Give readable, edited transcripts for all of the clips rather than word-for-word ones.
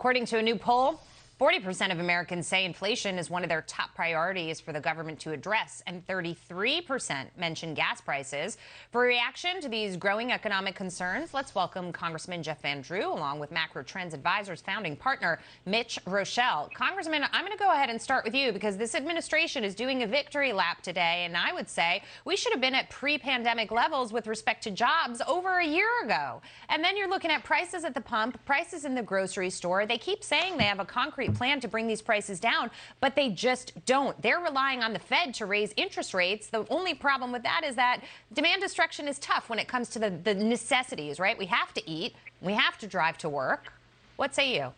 According to a new poll, 40% of Americans say inflation is one of their top priorities for the government to address, and 33% mention gas prices. For a reaction to these growing economic concerns, let's welcome Congressman Jeff Van Drew, along with Macro Trends Advisors founding partner Mitch Roschelle. Congressman, I'm going to go ahead and start with you because this administration is doing a victory lap today, and I would say we should have been at pre-pandemic levels with respect to jobs over a year ago. And then you're looking at prices at the pump, prices in the grocery store. They keep saying they have a concrete plan to bring these prices down, but they just don't. They're relying on the Fed to raise interest rates. The only problem with that is that demand destruction is tough when it comes to the necessities, right? We have to eat. We have to drive to work. What say you?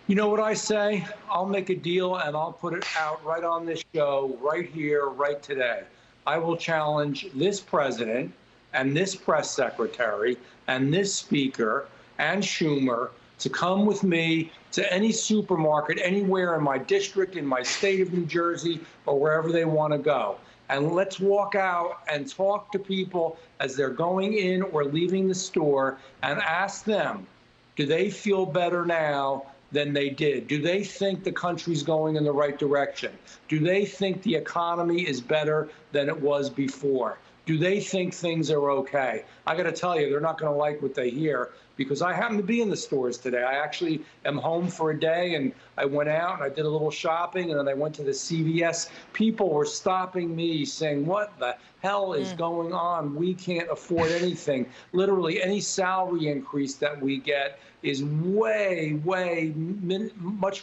You know what I say? I'll make a deal and I'll put it out right on this show, right here, right today. I will challenge this president and this press secretary and this speaker and Schumer to come with me to any supermarket anywhere in my district, in my state of New Jersey, or wherever they want to go. And let's walk out and talk to people as they're going in or leaving the store and ask them, do they feel better now than they did? Do they think the country's going in the right direction? Do they think the economy is better than it was before? Do they think things are okay? I got to tell you, they're not going to like what they hear, because I happen to be in the stores today. I actually am home for a day, and I went out and I did a little shopping, and then I went to the CVS. People were stopping me saying, what the hell is going on? We can't afford anything. Literally, any salary increase that we get is much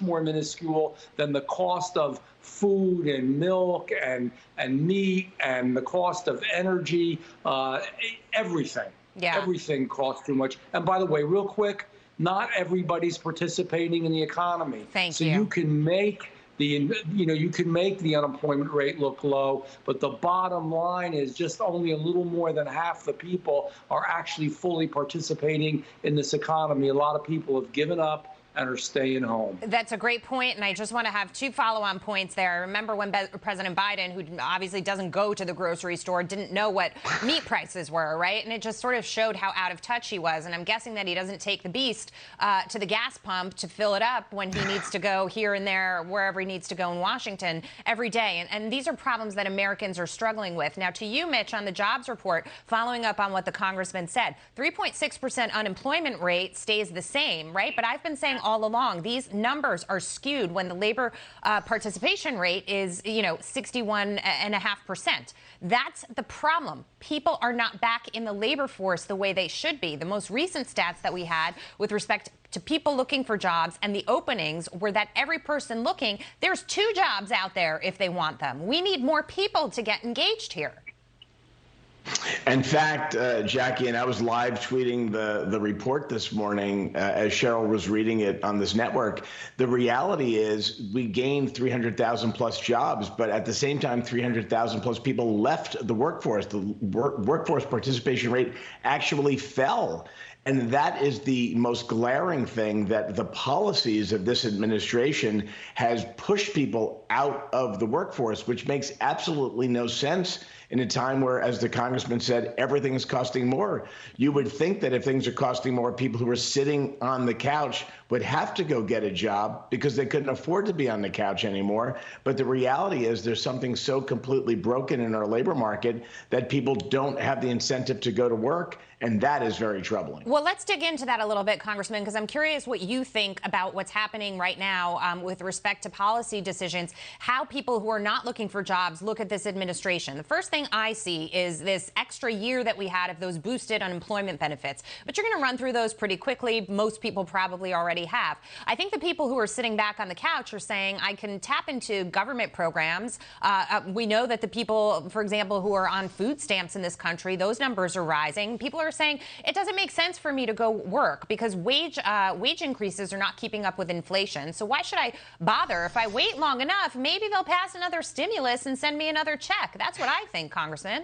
more minuscule than the cost of food and milk and meat and the cost of energy, everything. Yeah. Everything costs too much. And by the way, real quick, not everybody's participating in the economy. Thank you. So you can make the unemployment rate look low, but the bottom line is just only a little more than half the people are actually fully participating in this economy. A lot of people have given up and are staying home. That's a great point, and I just want to have two follow-on points there. I remember when President Biden, who obviously doesn't go to the grocery store, didn't know what meat prices were, right? And it just sort of showed how out of touch he was. And I'm guessing that he doesn't take the beast to the gas pump to fill it up when he needs to go here and there, wherever he needs to go in Washington every day. And these are problems that Americans are struggling with. Now, to you, Mitch, on the jobs report, following up on what the congressman said, 3.6% unemployment rate stays the same, right? But I've been saying all along, these numbers are skewed when the labor participation rate is, 61.5%. That's the problem. People are not back in the labor force the way they should be. The most recent stats that we had with respect to people looking for jobs and the openings were that every person looking, there's 2 jobs out there if they want them. We need more people to get engaged here. In fact, Jackie, and I was live tweeting the report this morning as Cheryl was reading it on this network. The reality is we gained 300,000 plus jobs, but at the same time, 300,000 plus people left the workforce. The workforce participation rate actually fell. And that is the most glaring thing, that the policies of this administration has pushed people out of the workforce, which makes absolutely no sense in a time where, as the congressman said, everything is costing more. You would think that if things are costing more, people who are sitting on the couch would have to go get a job because they couldn't afford to be on the couch anymore. But the reality is there's something so completely broken in our labor market that people don't have the incentive to go to work. And that is very troubling. Well, let's dig into that a little bit, Congressman, because I'm curious what you think about what's happening right now with respect to policy decisions, how people who are not looking for jobs look at this administration. The first thing I see is this extra year that we had of those boosted unemployment benefits. But you're going to run through those pretty quickly. Most people probably already have. I think the people who are sitting back on the couch are saying, I can tap into government programs. We know that the people, for example, who are on food stamps in this country, those numbers are rising. People are saying it doesn't make sense for me to go work because wage increases are not keeping up with inflation. So why should I bother? If I wait long enough, maybe they'll pass another stimulus and send me another check. That's what I think, Congressman.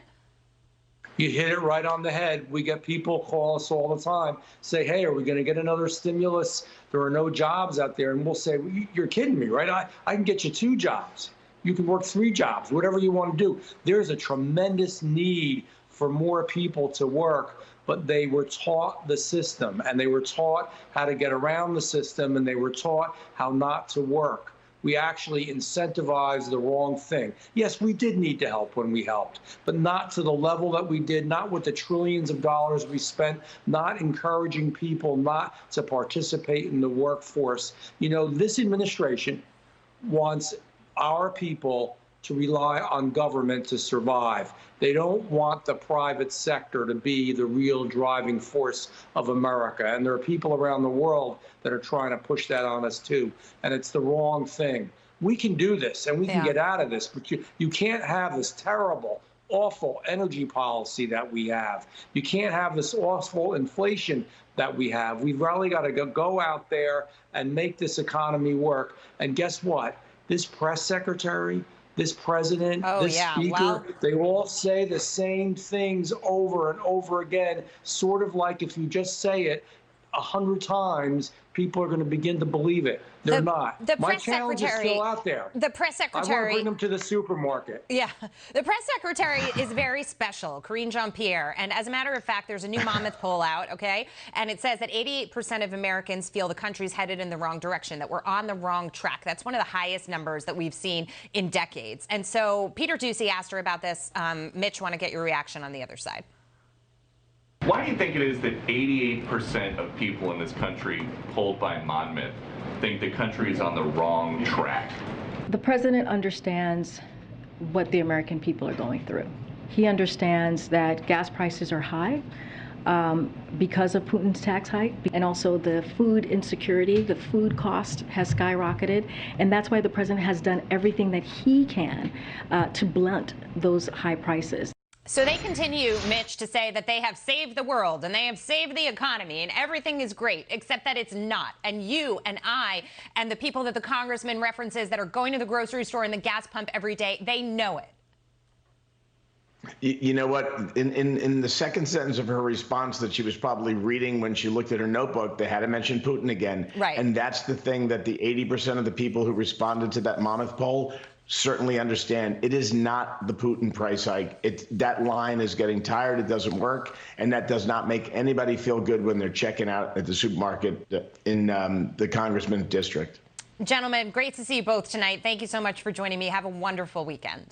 You hit it right on the head. We get people call us all the time, say, hey, are we going to get another stimulus? There are no jobs out there. And we'll say, well, you're kidding me, right? I can get you 2 jobs. You can work 3 jobs, whatever you want to do. There's a tremendous need for more people to work. but they were taught the system, and they were taught how to get around the system, and they were taught how not to work. We actually incentivized the wrong thing. Yes, we did need to help when we helped, but not to the level that we did, not with the trillions of dollars we spent, not encouraging people not to participate in the workforce. You know, this administration wants our people to rely on government to survive. They don't want the private sector to be the real driving force of America. And there are people around the world that are trying to push that on us too. And it's the wrong thing. We can do this and we can get out of this, but you can't have this terrible, awful energy policy that we have. You can't have this awful inflation that we have. We've really got to go out there and make this economy work. And guess what? This press secretary, this president, this speaker, they all say the same things over and over again, sort of like if you just say it 100 times, people are going to begin to believe it. They're not. My challenge is still out there. The press secretary. I want to bring them to the supermarket. Yeah. The press secretary is very special, Karine Jean-Pierre. And as a matter of fact, there's a new Monmouth poll out, okay? And it says that 88% of Americans feel the country's headed in the wrong direction, that we're on the wrong track. That's one of the highest numbers that we've seen in decades. And so Peter Doocy asked her about this. Mitch, want to get your reaction on the other side. Why do you think it is that 88% of people in this country, polled by Monmouth, think the country is on the wrong track? The president understands what the American people are going through. He understands that gas prices are high because of Putin's tax hike, and also the food insecurity, the food cost has skyrocketed, and that's why the president has done everything that he can to blunt those high prices. So they continue, Mitch, to say that they have saved the world and they have saved the economy and everything is great, except that it's not. And you and I and the people that the congressman references that are going to the grocery store and the gas pump every day, they know it. You know what? In the second sentence of her response that she was probably reading when she looked at her notebook, they had to mention Putin again. Right. And that's the thing that the 80% of the people who responded to that Monmouth poll certainly understand. It is not the Putin price hike. That line is getting tired. It doesn't work. And that does not make anybody feel good when they're checking out at the supermarket in the congressman's district. Gentlemen, great to see you both tonight. Thank you so much for joining me. Have a wonderful weekend.